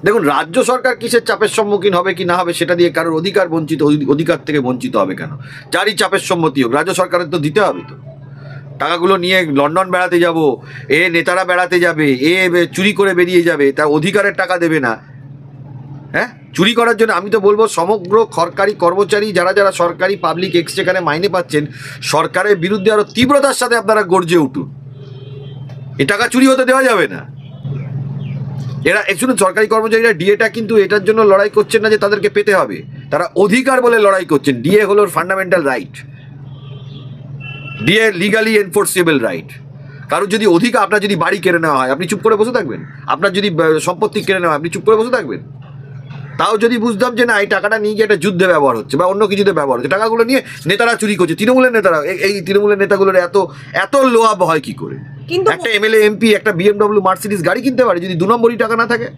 দেখুন, রাজ্য সরকার কিসের চাপের সম্মুখীন হবে কি না হবে সেটা দিয়ে কারোর অধিকার থেকে বঞ্চিত হবে কেন? যারই চাপের সম্মতি হোক, রাজ্য সরকারের তো দিতে হবে। তো টাকাগুলো নিয়ে লন্ডন বেড়াতে যাব, নেতারা বেড়াতে যাবে, চুরি করে বেরিয়ে যাবে, তা অধিকারের টাকা দেবে না। হ্যাঁ, চুরি করার জন্য আমি তো বলবো সমগ্র সরকারি কর্মচারী যারা যারা সরকারি পাবলিক এক্সচেকারে মাইনে পাচ্ছেন, সরকারের বিরুদ্ধে আরো তীব্রতার সাথে আপনারা গর্জে উঠুন। এ টাকা চুরি হতে দেওয়া যাবে না। এরা শুনুন, সরকারি কর্মচারীরা ডিএটা কিন্তু এটার জন্য লড়াই করছেন না যে তাদেরকে পেতে হবে, তারা অধিকার বলে লড়াই করছেন। ডিএ হলো fundamental right, DA legally enforceable right. কারোর যদি আপনার যদি বাড়ি কেড়ে নেওয়া হয়, আপনি চুপ করে বসে থাকবেন? আপনার যদি সম্পত্তি কেড়ে নেওয়া হয়, আপনি চুপ করে বসে থাকবেন? তাও যদি বুঝতাম যে না, এই টাকাটা নিয়ে গিয়ে একটা যুদ্ধে ব্যবহার হচ্ছে বা অন্য কিছুতে ব্যবহার হচ্ছে, টাকাগুলো নিয়ে নেতারা চুরি করছে, তৃণমূলের নেতারা, এই তৃণমূলের নেতাগুলোর এত লোয়াব হয় কি করে? একটা এমএলএ এমপি একটা BMW মার্সিডিজ গাড়ি কিনতে পারে যদি 2 নম্বরই টাকা না থাকে?